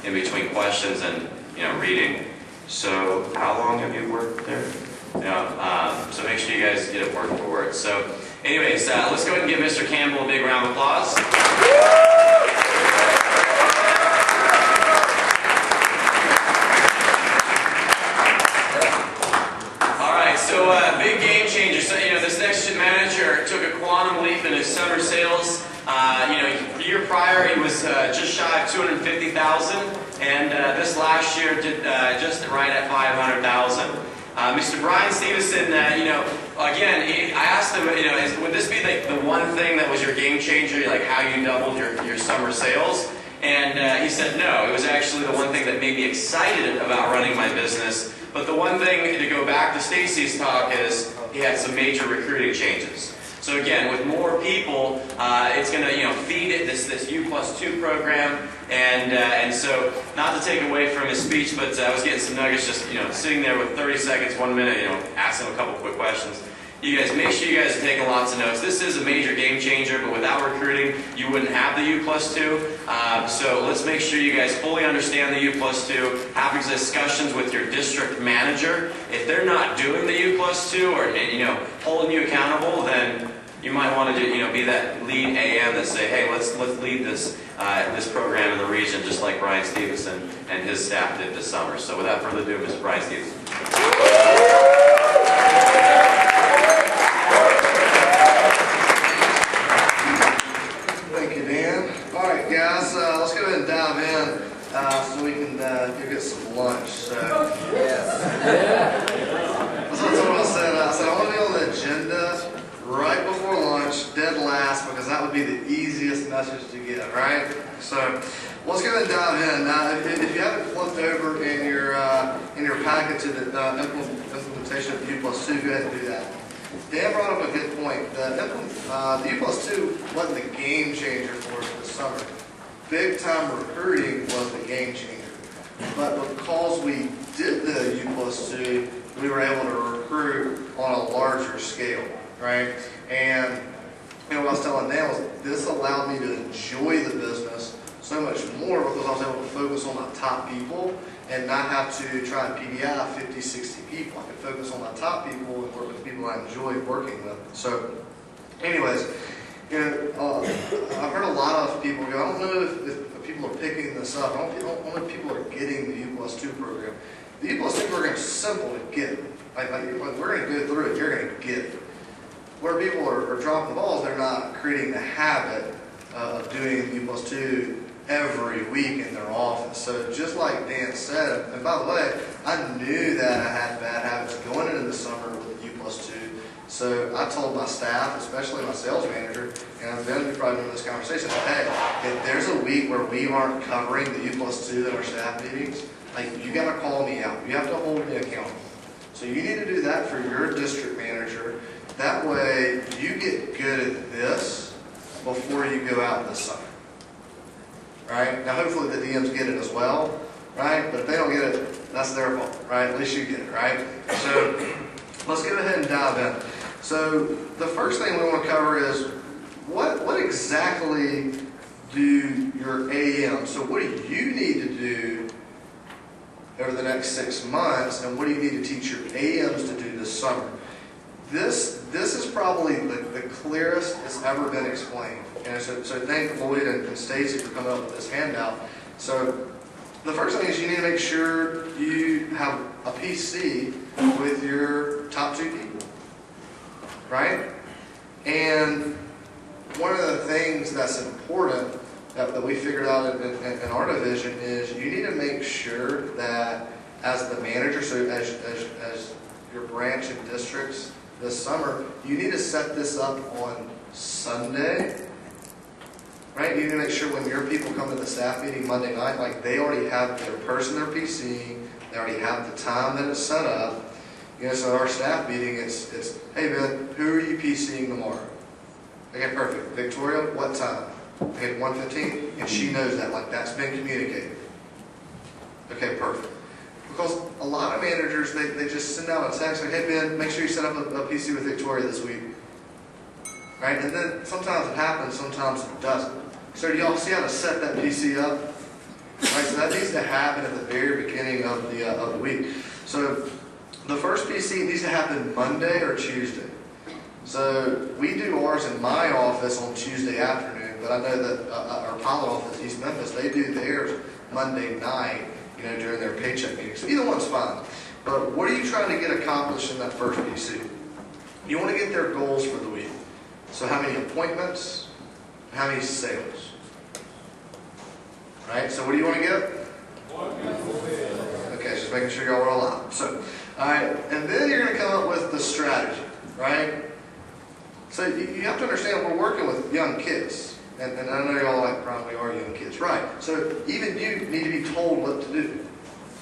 in between questions and reading. So how long have you worked there? So make sure you guys get it word for word. So anyways, let's go ahead and give Mr. Campbell a big round of applause. So big game changer. So this next manager took a quantum leap in his summer sales. The year prior he was just shy of 250,000, and this last year did just right at 500,000. Mr. Brian Stevenson, again, I asked him, would this be like the one thing that was your game changer, like how you doubled your summer sales? And he said no. It was actually the one thing that made me excited about running my business. But the one thing, to go back to Stacy's talk, is he had some major recruiting changes. So again, with more people, it's going to feed it this U+2 program, and so not to take away from his speech, but I was getting some nuggets just sitting there with 30 seconds, 1 minute, asking him a couple quick questions. You guys, make sure you guys are taking lots of notes. This is a major game changer, but without recruiting, you wouldn't have the U+2. So let's make sure you guys fully understand the U+2. Have discussions with your district manager. If they're not doing the U+2 or holding you accountable, then you might want to be that lead AM that say, hey, let's lead this program in the region, just like Brian Stevenson and his staff did this summer. So without further ado, Mr. Brian Stevenson. Guys, let's go ahead and dive in so we can go get some lunch. So, that's what I said. I said I want to be on the agenda right before lunch, dead last, because that would be the easiest message to get, right? So let's go ahead and dive in. Now, if you haven't flipped over in your packet to the implementation of U+2, go ahead and do that. Dan brought up a good point. The U+2 wasn't the game changer for us this summer. Big time recruiting was the game changer. But because we did the U+2, we were able to recruit on a larger scale, right? And what I was telling Dan was this allowed me to enjoy the business so much more because I was able to focus on my top people and not have to try and PDI 50, 60 people. I could focus on my top people and work with people I enjoy working with. So anyways, I've heard a lot of people go, I don't know if people are picking this up. I don't know if people are getting the U+2 program. The U+2 program is simple to get. Like we're going to go through it, you're going to get it. Where people are dropping balls, they're not creating the habit of doing U+2 every week in their office. So just like Dan said, and by the way, I knew that I had bad habits going into the summer with U+2. So I told my staff, especially my sales manager, and Ben, we probably remember this conversation, hey, if there's a week where we aren't covering the U+2 in our staff meetings, like you got to call me out. You have to hold me accountable. So you need to do that for your district manager. That way you get good at this before you go out this summer. Right? Now hopefully the DMs get it as well, right? But if they don't get it, that's their fault, right? At least you get it, right? So let's go ahead and dive in. So the first thing we want to cover is what exactly do your AMs, so what do you need to do over the next 6 months, and what do you need to teach your AMs to do this summer? This is probably the clearest it's ever been explained. And so thank Lloyd and Stacy for coming up with this handout. So the first thing is you need to make sure you have a PC with your top 2 people, right? And one of the things that's important that we figured out in our division is you need to make sure that as the manager, so as your branch and districts this summer, you need to set this up on Sunday, right? You need to make sure when your people come to the staff meeting Monday night, like they already have their person, their PC, they already have the time that it's set up. So our staff meeting, it's hey Ben, who are you PCing tomorrow? Okay, perfect. Victoria, what time? Okay, 1:15, and she knows that, like that's been communicated. Okay, perfect. Because a lot of managers, they just send out a text like, hey Ben, make sure you set up a PC with Victoria this week. Right? And then sometimes it happens, sometimes it doesn't. So do y'all see how to set that PC up? Right, so that needs to happen at the very beginning of the week. So the first PC needs to happen Monday or Tuesday. So we do ours in my office on Tuesday afternoon, but I know that our pilot office, East Memphis, they do theirs Monday night, during their paycheck meeting. So either one's fine. But what are you trying to get accomplished in that first PC? You want to get their goals for the week. So how many appointments? How many sales? Right? So what do you want to get? Okay, just making sure y'all are alive. So, all right, and then you're going to come up with the strategy, right? So you have to understand we're working with young kids. And I know y'all like, Brian, we are young kids, right? So even you need to be told what to do.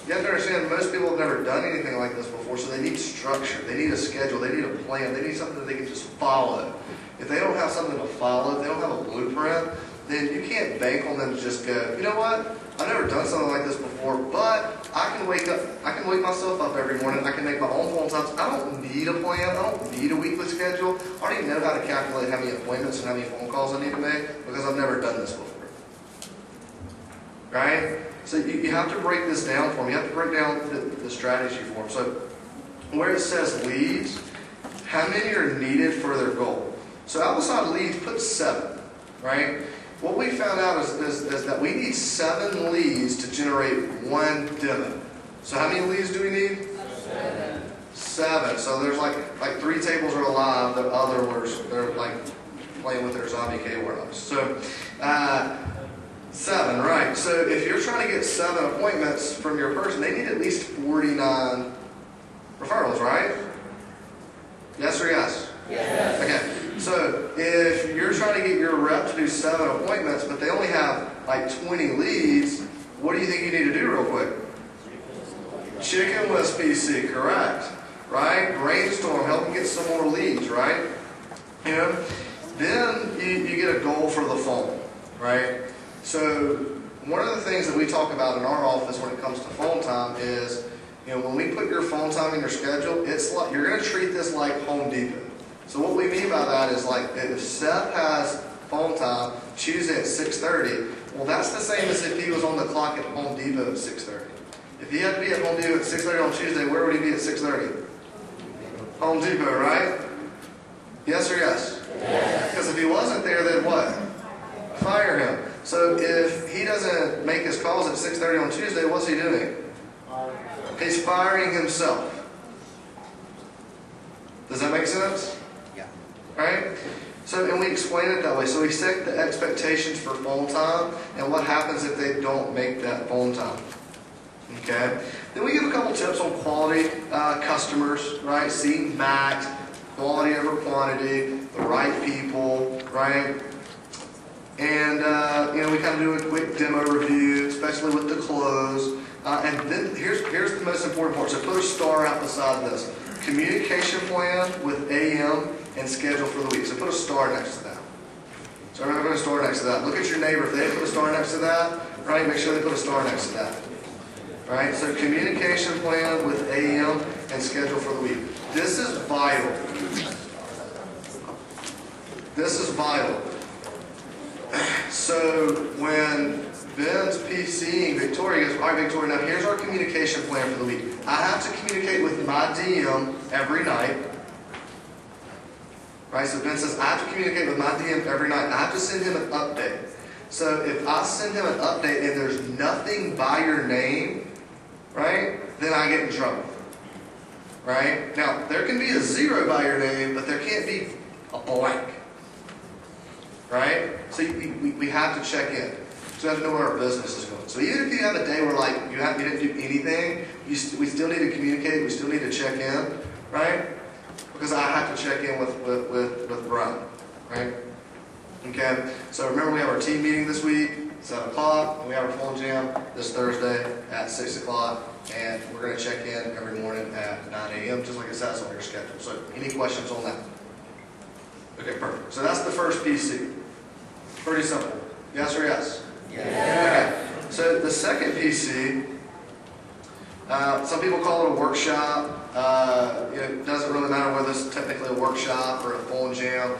You have to understand most people have never done anything like this before, so they need structure, they need a schedule, they need a plan, they need something that they can just follow. If they don't have something to follow, if they don't have a blueprint, then you can't bank on them to just go, you know what, I've never done something like this before, but I can wake myself up every morning, I can make my own phone times. I don't need a plan, I don't need a weekly schedule. I don't even know how to calculate how many appointments and how many phone calls I need to make because I've never done this before. Right? So you have to break this down for them. You have to break down the strategy for them. So where it says leads, how many are needed for their goal? So outside leads, put 7, right? What we found out is that we need 7 leads to generate 1 demo. So how many leads do we need? 7. So there's like 3 tables are alive, the other ones, they're like playing with their zombie K-Warehouse. So 7, right. So if you're trying to get 7 appointments from your person, they need at least 49 referrals, right? Yes or yes? Yes. Okay. So if you're trying to get your rep to do 7 appointments, but they only have like 20 leads, what do you think you need to do real quick? Chicken list PC, correct. Right? Brainstorm, help them get some more leads, right? Then you get a goal for the phone, right? So one of the things that we talk about in our office when it comes to phone time is, when we put your phone time in your schedule, it's like you're going to treat this like Home Depot. So what we mean by that is like if Seth has phone time Tuesday at 6:30, well that's the same as if he was on the clock at Home Depot at 6:30. If he had to be at Home Depot at 6:30 on Tuesday, where would he be at 6:30? Home Depot, right? Yes or yes? Yes. Because if he wasn't there, then what? Fire him. So if he doesn't make his calls at 6:30 on Tuesday, what's he doing? He's firing himself. Does that make sense? Yeah. Right? So, and we explain it that way. So we set the expectations for phone time and what happens if they don't make that phone time. Okay? Then we give a couple tips on quality customers, right? Seeing max, quality over quantity, the right people, right? And, we kind of do a quick demo review, especially with the close. And then here's the most important part. So put a star out beside this. Communication plan with AM and schedule for the week. So put a star next to that. So everybody put a star next to that. Look at your neighbor. If they didn't put a star next to that, right, make sure they put a star next to that. Right? So communication plan with AM and schedule for the week. This is vital. This is vital. So when Ben's PCing Victoria goes, all right, Victoria, now here's our communication plan for the week. I have to communicate with my DM every night. Right? So Ben says, I have to communicate with my DM every night. I have to send him an update. So if I send him an update and there's nothing by your name, right, then I get in trouble. Right? Now, there can be a 0 by your name, but there can't be a blank. Right? So we have to check in. So we have to know where our business is going. So even if you have a day where like you didn't do anything, we still need to communicate. We still need to check in, right? Because I have to check in with Brian, right? Okay. So remember, we have our team meeting this week, 7 o'clock, and we have our phone jam this Thursday at 6 o'clock, and we're going to check in every morning at 9 a.m. just like it says on your schedule. So any questions on that? Okay, perfect. So that's the first PC. Pretty simple. Yes or yes? Yeah. Okay. So the second PC, Some people call it a workshop. It doesn't really matter whether it's technically a workshop or a phone jam.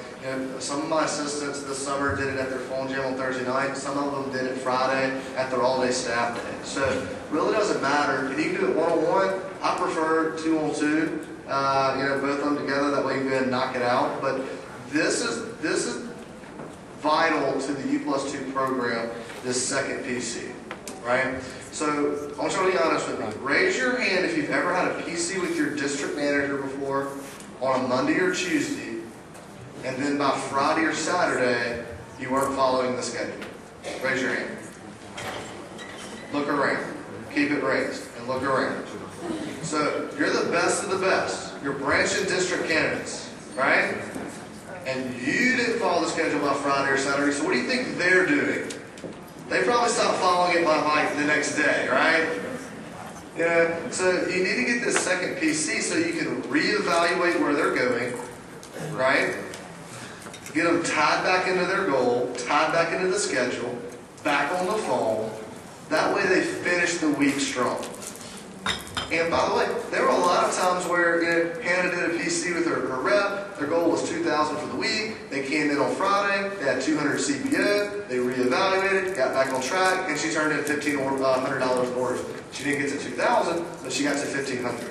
Some of my assistants this summer did it at their phone jam on Thursday night. Some of them did it Friday at their all-day staff day. So it really doesn't matter. If you can do it one-on-one, I prefer two-on-two. Both of them together. That way you can go ahead and knock it out. But this is vital to the U+2 program. This second PC, right? So I want you to be honest with me. Raise your hand if you've ever had a PC with your district manager before on a Monday or Tuesday, and then by Friday or Saturday, you weren't following the schedule. Raise your hand. Look around. Keep it raised and look around. So you're the best of the best. You're branch and district candidates, right? And you didn't follow the schedule by Friday or Saturday, so what do you think they're doing? They probably stopped following it by like the next day, right? So you need to get this second PC so you can reevaluate where they're going, right? Get them tied back into their goal, tied back into the schedule, back on the phone. That way they finish the week strong. And by the way, there were a lot of times where Hannah did a PC with her rep. Their goal was $2,000 for the week. They came in on Friday. They had 200 CPO. They reevaluated, got back on track, and she turned in $1,500 in orders. She didn't get to $2,000, but she got to $1,500.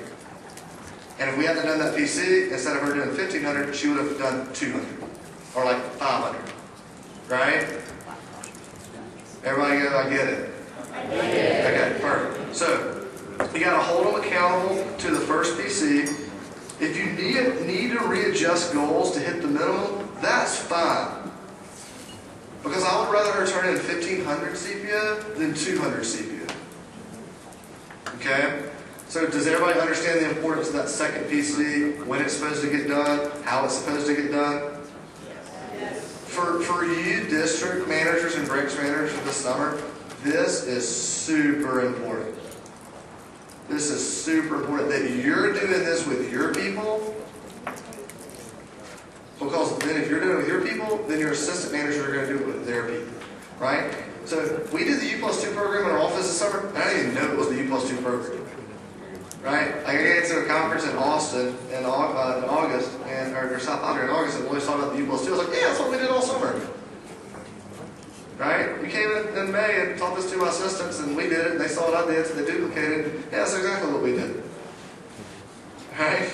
And if we hadn't done that PC, instead of her doing $1,500, she would have done $200 or like $500, right? Everybody go, I get it. Okay, perfect. So you got to hold them accountable to the first PC. If you need to readjust goals to hit the minimum, that's fine. Because I would rather her turn in 1,500 CPO than 200 CPO. Okay? So does everybody understand the importance of that second PC, when it's supposed to get done, how it's supposed to get done? For you district managers and branch managers for the summer, this is super important. This is super important that you're doing this with your people, because then if you're doing it with your people, then your assistant managers are going to do it with their people, right? So we did the U+2 program in our office this summer, and I didn't even know it was the U+2 program, right? I got to a conference in Austin in August, or South Padre in August, and we always talked about the U+2. I was like, yeah, that's what we did all summer. Right? We came in May and taught this to my assistants, and we did it, and they saw what I did, so they duplicated it. Yeah, that's exactly what we did. Right?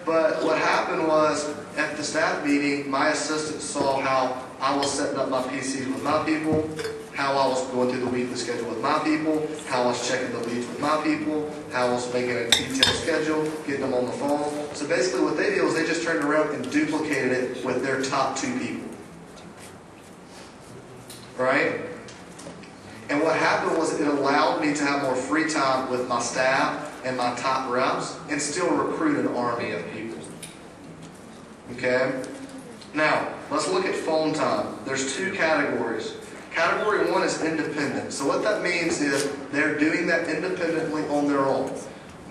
But what happened was, at the staff meeting, my assistants saw how I was setting up my PCs with my people, how I was going through the weekly schedule with my people, how I was checking the leads with my people, how I was making a detailed schedule, getting them on the phone. So basically what they did was they just turned around and duplicated it with their top 2 people. Right? And what happened was it allowed me to have more free time with my staff and my top reps and still recruit an army of people. Okay? Now, let's look at phone time. There's 2 categories. Category 1 is independent. So what that means is they're doing that independently on their own.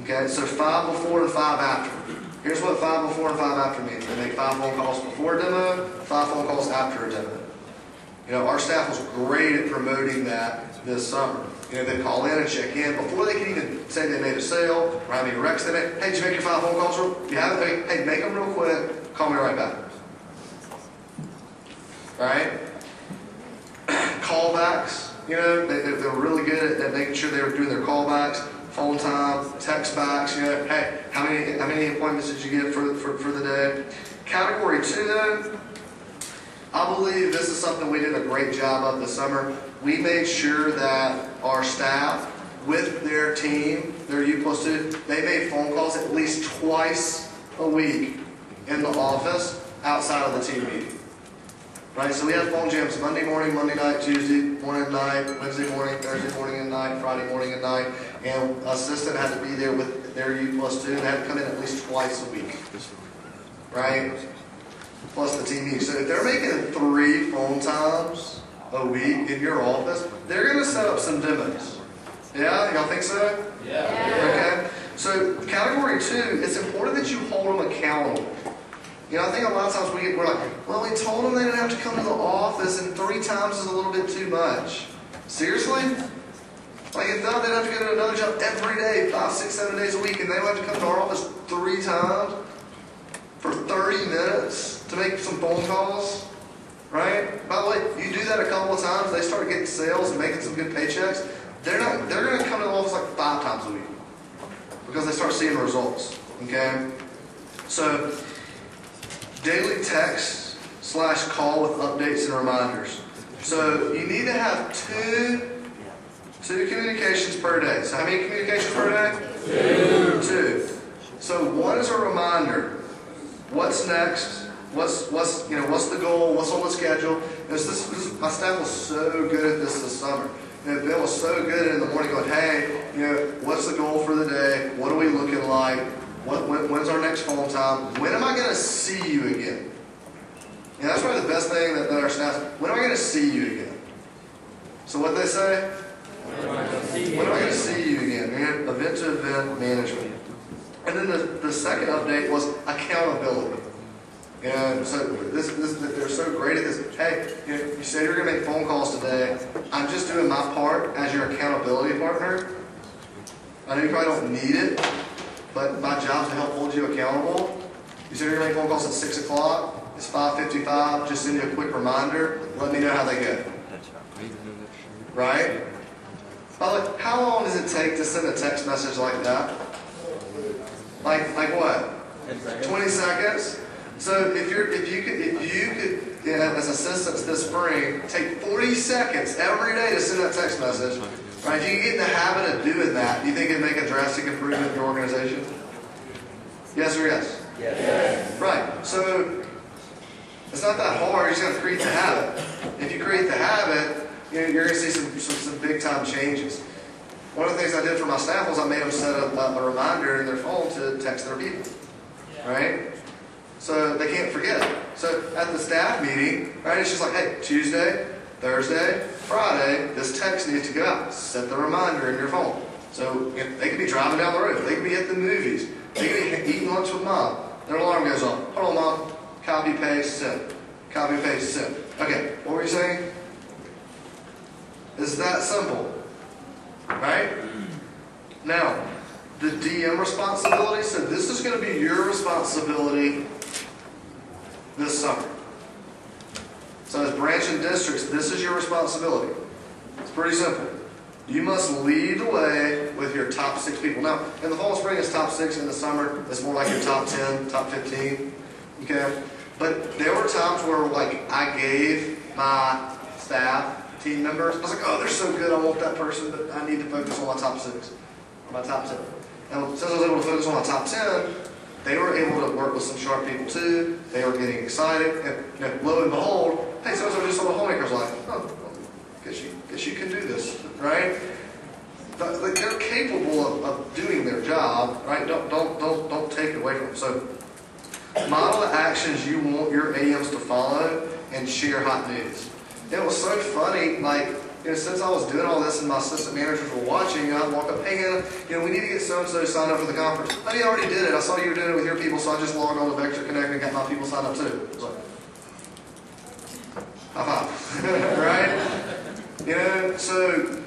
Okay? So 5 before and 5 after. Here's what 5 before and 5 after means. They make 5 phone calls before a demo, 5 phone calls after a demo. Our staff was great at promoting that this summer. They call in and check in before they can even say they made a sale or how many recs they made. Hey, did you make your 5 phone calls? If you haven't, hey, make them real quick. Call me right back. Right? Callbacks. They're really good at making sure they were doing their callbacks, phone time, text backs. Hey, how many appointments did you get for the day? Category 2 though. I believe this is something we did a great job of this summer. We made sure that our staff, with their team, their U+2, they made phone calls at least twice a week in the office outside of the team meeting. Right? So we had phone jams Monday morning, Monday night, Tuesday morning and night, Wednesday morning, Thursday morning and night, Friday morning and night. And an assistant had to be there with their U+2. They had to come in at least twice a week. Right? Plus the team meeting. So if they're making 3 phone times a week in your office, they're going to set up some demos. Yeah? Y'all think so? Yeah. Okay. So category 2, it's important that you hold them accountable. I think a lot of times we're like, well, we told them they didn't have to come to the office, and 3 times is a little bit too much. Seriously? Like if not, they'd have to go to another job every day, 5, 6, 7 days a week, and they would have to come to our office 3 times for 30 minutes to make some phone calls, right? By the way, you do that a couple of times, they start getting sales and making some good paychecks. They're going to come to the office like 5 times a week because they start seeing results. Okay, so daily text / call with updates and reminders. So you need to have two communications per day. So how many communications per day? 2. So one is a reminder. What's next? What's the goal? What's on the schedule? My staff was so good at this summer. Bill was so good in the morning going, hey, what's the goal for the day? What are we looking like? When's our next phone time? When am I going to see you again? That's probably the best thing that our staff, when am I going to see you again? So what they say? When am I going to see you again? Event to event management. And then the second update was accountability. So they're so great at this. Hey, you said you're going to make phone calls today. I'm just doing my part as your accountability partner. I know you probably don't need it, but my job is to help hold you accountable. You said you're going to make phone calls at 6 o'clock. It's 5:55. Just send you a quick reminder. Let me know how they go. Right? By the way, how long does it take to send a text message like that? Like what? 20 seconds? So if you could, as assistants this spring, take 40 seconds every day to send that text message, right? If you get in the habit of doing that, do you think it'd make a drastic improvement in your organization? Yes or yes? Yes. Right. So it's not that hard. You just got to create the habit. If you create the habit, you're going to see some big time changes. One of the things I did for my staff was I made them set up a reminder in their phone to text their people, right? So they can't forget. So at the staff meeting, right, it's just like, hey, Tuesday, Thursday, Friday, this text needs to go out. Set the reminder in your phone. So they could be driving down the road. They could be at the movies. They could be eating lunch with mom. Their alarm goes off. Hold on, mom. Copy, paste, send. Copy, paste, send. Okay, what were you saying? It's that simple. Right? Now, the DM responsibility, so this is going to be your responsibility this summer. So as branch and districts, this is your responsibility. It's pretty simple. You must lead the way with your top 6 people. Now, in the fall and spring, it's top 6. In the summer, it's more like your top 10, top 15. Okay? But there were times where, like, I gave my staff, team members, I was like, oh, they're so good, I want that person, but I need to focus on my top 6, or my top 10. And since I was able to focus on my top 10, they were able to work with some sharp people too. They were getting excited, and lo and behold, hey, so-and-so just sold a homemaker's life. Oh, well, guess you can do this, right? But they're capable of doing their job, right? Don't take it away from them. So model the actions you want your AMs to follow and share hot news. It was so funny, like, since I was doing all this and my assistant managers were watching, I'd walk up, hey, we need to get so-and-so signed up for the conference. Oh, you already did it. I saw you were doing it with your people, so I just logged on to Vector Connect and got my people signed up too. It was like, high five. Right? So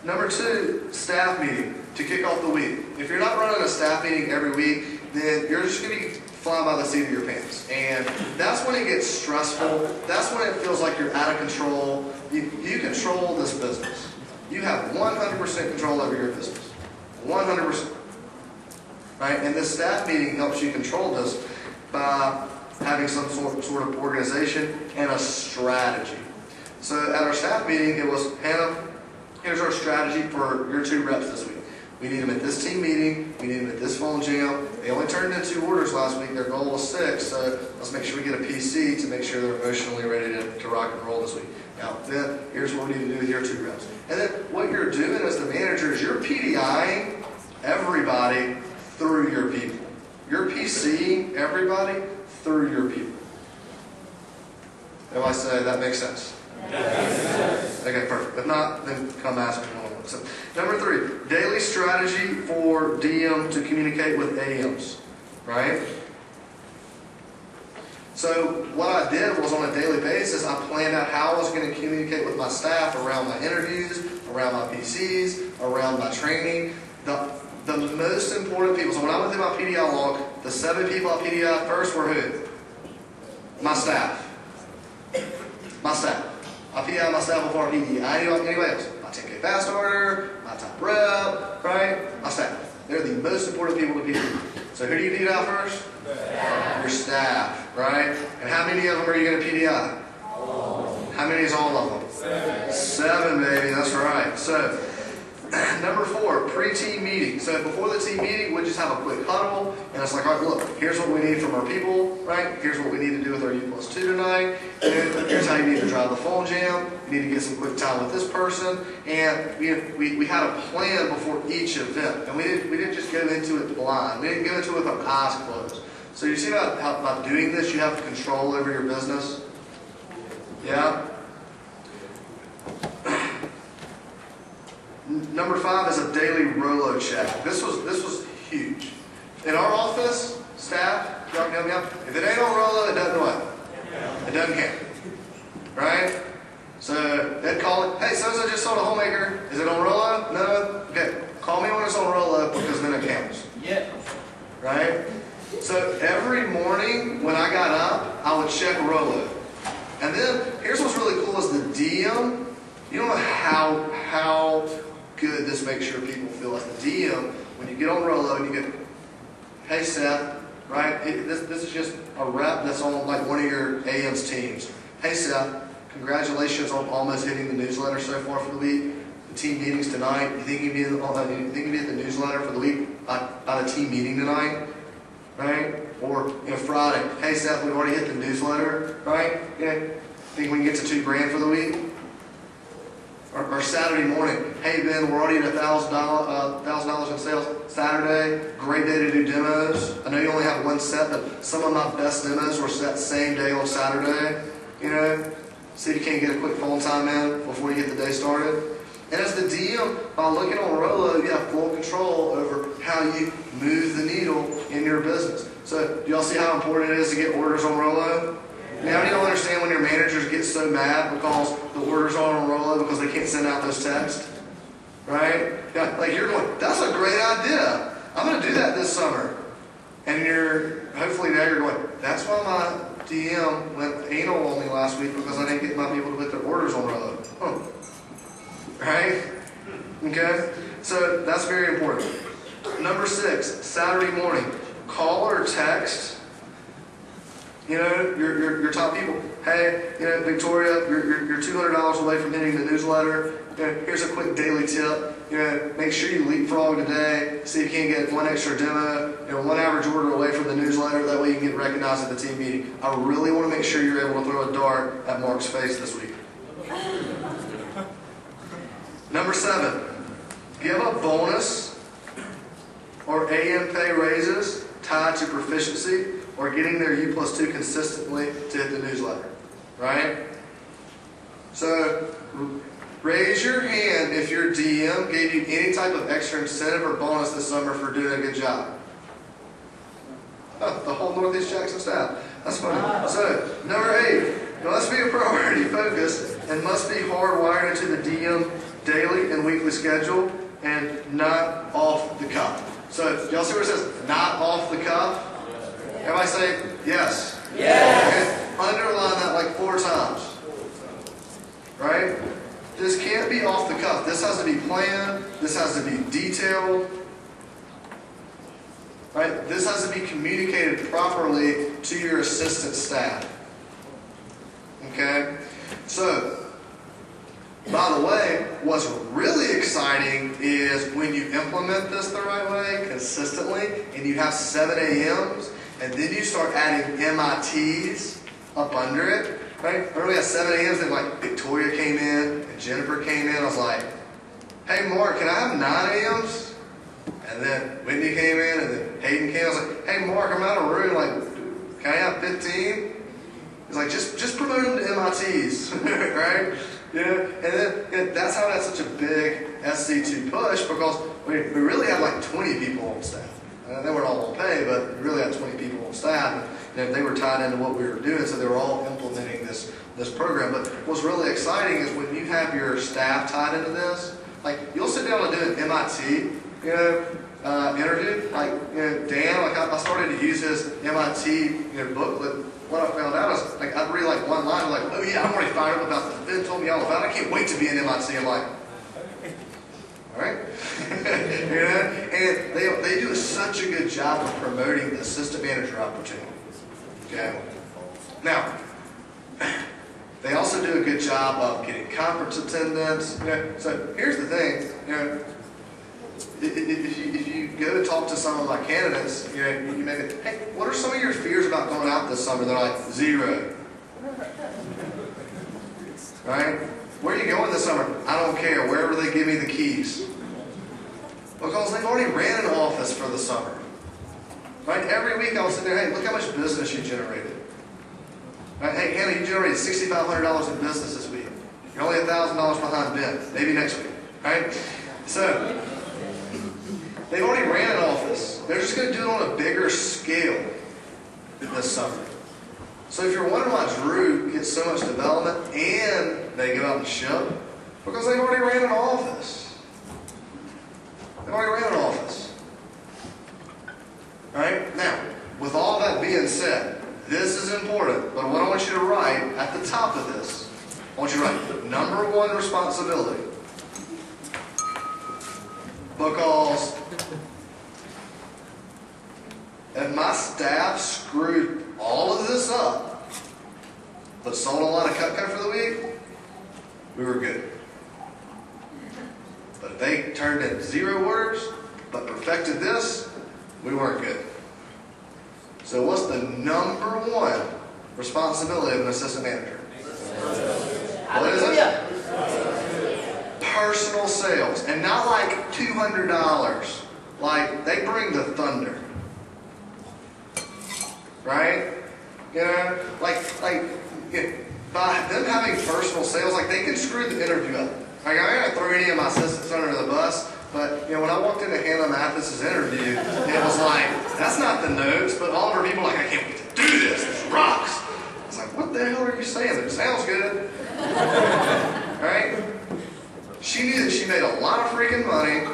number 2, staff meeting to kick off the week. If you're not running a staff meeting every week, then you're just going to be flying by the seat of your pants. And that's when it gets stressful. That's when it feels like you're out of control. You control this business. You have 100% control over your business. 100%. Right? And this staff meeting helps you control this by having some sort of organization and a strategy. So at our staff meeting, it was, Hannah, here's our strategy for your 2 reps this week. We need them at this team meeting. We need them at this phone jam. They only turned in 2 orders last week. Their goal was 6, so let's make sure we get a PC to make sure they're emotionally ready to rock and roll this week. Now, then, here's what we need to do with your 2 reps. And then what you're doing as the manager is you're PDIing everybody through your people. You're PCing everybody through your people. If I say that makes sense? Yes. Okay, perfect. If not, then come ask me. So, number 3, daily strategy for DM to communicate with AMs, right? So what I did was on a daily basis, I planned out how I was going to communicate with my staff around my interviews, around my PCs, around my training. The most important people, so when I went through my PDI log, the 7 people I PDI first were who? My staff. My staff. I PDI my staff before I PDI anybody else. My 10K fast order, my top rep, right? My staff. They're the most important people to PDI. So who do you PDI first? Your staff, right? And how many of them are you going to PDI? How many is all of them? 7, baby, that's right. So, number 4, pre-team meeting. So before the team meeting, we just have a quick huddle, and it's like, all right, look, here's what we need from our people, right? Here's what we need to do with our U+2 tonight. And here's how you need to drive the phone jam. You need to get some quick time with this person. And we had a plan before each event, and we didn't just go into it blind. We didn't go into it with our eyes closed. So you see how by doing this, you have control over your business? Yeah? Number 5 is a daily Rolo check. This was huge. In our office, staff, if it ain't on Rolo, it doesn't what? It doesn't count. Right? So they'd call it, hey, so-and-so just sold a homemaker. Is it on Rolo? No? Okay. Call me when it's on Rolo because then it counts. Yeah. Right? So every morning when I got up, I would check Rolo. And then here's what's really cool is the DM. You don't know how good this makes sure people feel. As the DM, when you get on Rolo and you get, hey Seth, right? This is just a rep that's on like one of your AM's teams. Hey Seth, congratulations on almost hitting the newsletter so far for the week. The team meeting's tonight. You think you'd be at the newsletter for the week by the team meeting tonight? Right? Or Friday, hey Seth, we've already hit the newsletter, right? Think we can get to $2,000 for the week? Or Saturday morning, hey Ben, we're already at $1,000 in sales. Saturday, great day to do demos. I know you only have one set, but some of my best demos were set same day on Saturday. See if you can't get a quick phone time in before you get the day started. And as the DM, by looking on Rolo, you have full control over how you move the needle in your business. So, do y'all see how important it is to get orders on Rolo? Now, do y'all understand when your managers get so mad because the orders aren't on Rolo because they can't send out those texts? Right? Yeah, like you're going, that's a great idea. I'm going to do that this summer. And hopefully now you're going, that's why my DM went anal on me last week because I didn't get my people to put their orders on Rolo. Huh. Right? Okay? So that's very important. Number 6, Saturday morning. Call or text, your top people. Hey, Victoria, you're $200 away from hitting the newsletter. Here's a quick daily tip. Make sure you leapfrog today. See if you can get one extra demo, one average order away from the newsletter. That way you can get recognized at the team meeting. I really want to make sure you're able to throw a dart at Mark's face this week. Number 7, give a bonus or AM pay raises tied to proficiency or getting their U+2 consistently to hit the newsletter, right? So raise your hand if your DM gave you any type of extra incentive or bonus this summer for doing a good job. Oh, the whole Northeast Jackson staff. That's funny. So number 8, must be a priority focus and must be hardwired into the DM daily and weekly schedule and not off the cuff. So, y'all see where it says, not off the cuff? Everybody say, yes. Yes. Okay. Underline that like 4 times. Right? This can't be off the cuff. This has to be planned. This has to be detailed. Right? This has to be communicated properly to your assistant staff. Okay? So, by the way, what's really exciting is when you implement this the right way, consistently, and you have 7 AMs, and then you start adding MITs up under it, right? Remember we had 7 AMs, and like Victoria came in, and Jennifer came in. I was like, hey Mark, can I have 9 AMs? And then Whitney came in, and then Hayden came in. I was like, hey Mark, I'm out of room. Like, can I have 15? He's like, just promote them to MITs, right? And that's how that's such a big SC2 push because we really had like 20 people on staff. They weren't all on pay, but we really had 20 people on staff, and they were tied into what we were doing, so they were all implementing this program. But what's really exciting is when you have your staff tied into this, Like, you'll sit down and do an MIT, interview. Like, Dan, like I started to use his MIT, booklet. What I found out is, like, I'd read like one line, like, oh yeah, I'm already fired up about this. Ben told me all about it. I can't wait to be in MIT. I'm like, all right, and they do such a good job of promoting the assistant manager opportunity. Okay, now they also do a good job of getting conference attendance. So here's the thing, if you go to talk to some of my candidates, you may be, hey, what are some of your fears about going out this summer? They're like, 0. Right? Where are you going this summer? I don't care. Wherever they give me the keys. Because they've already ran an office for the summer. Right? Every week I was sitting there, hey, look how much business you generated. Right? Hey, Hannah, you generated $6,500 in business this week. You're only $1,000 behind Ben. Maybe next week. Right? So, they've already ran an office. They're just going to do it on a bigger scale this summer. So if you're wondering why Drew gets so much development and they go out and ship, because they've already ran an office. They've already ran an office. Alright? Now, with all that being said, this is important, but what I want you to write at the top of this, I want you to write number 1 responsibility. Because if my staff screwed all of this up, but sold a lot of cut for the week, we were good. But if they turned in 0 orders, but perfected this, we weren't good. So what's the number 1 responsibility of an assistant manager? What is it? Personal sales. And not like $200. Like, they bring the thunder. Right? By them having personal sales, like, they can screw the interview up. Like, I'm not going to throw any of my assistants under the bus, but, when I walked into Hannah Mathis's interview, it was like, that's not the notes, but all of her people were like, I can't wait to do this. This rocks. It's like, what the hell are you saying? It sounds good. Right? She knew that she made a lot of freaking money.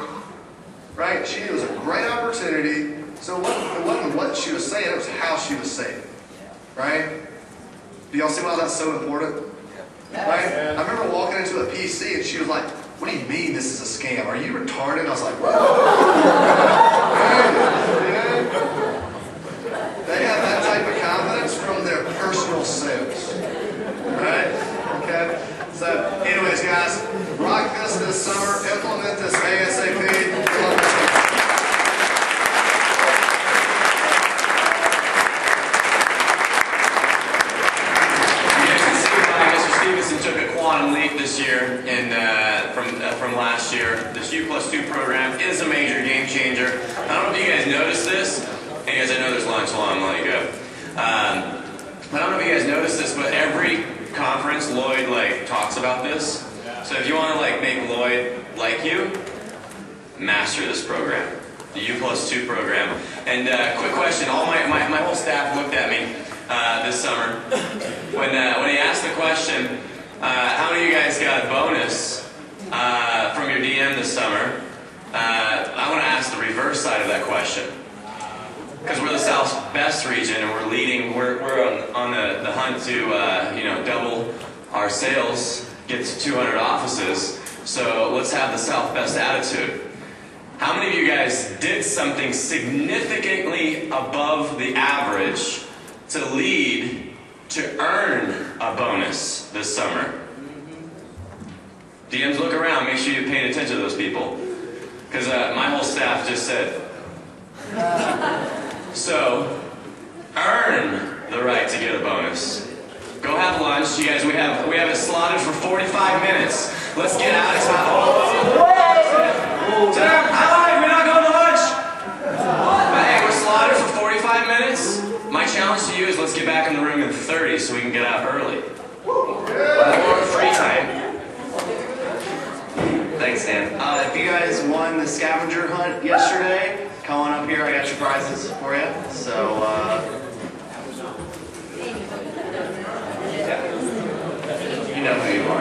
Right? She knew it was a great opportunity. So it wasn't what she was saying, it was how she was saying it. Right? Do y'all see why that's so important? Right? I remember walking into a PC and she was like, what do you mean this is a scam? Are you retarded? I was like, whoa. They have that type of confidence from their personal sales. Right? Okay? So, anyways, guys, rock this summer, implement this ASAP. Took a quantum leap this year, and from last year. This U+2 program is a major game changer. I don't know if you guys noticed this. Hey guys, I know there's lunch, so I'm letting you go. I don't know if you guys noticed this, but every conference Lloyd talks about this. So if you want to make Lloyd like you, master this program, the U+2 program. And quick question: all my whole staff looked at me this summer when he asked the question. How many of you guys got a bonus from your DM this summer? I want to ask the reverse side of that question. Because we're the South's best region and we're leading, we're on the hunt to double our sales, get to 200 offices. So let's have the South best attitude. How many of you guys did something significantly above the average to lead to earn a bonus this summer? DMs, look around, make sure you're paying attention to those people. Because my whole staff just said. So, earn the right to get a bonus. Go have lunch. You guys, we have it slotted for 45 minutes. Let's get out of town. Hi, we're not going to lunch. But hey, we're slotted for 45 minutes. My challenge to you is let's get back in the room in 30 so we can get out early. More free time. Thanks, Dan. If you guys won the scavenger hunt yesterday, come on up here. I got your prizes for you. So, you know who you are.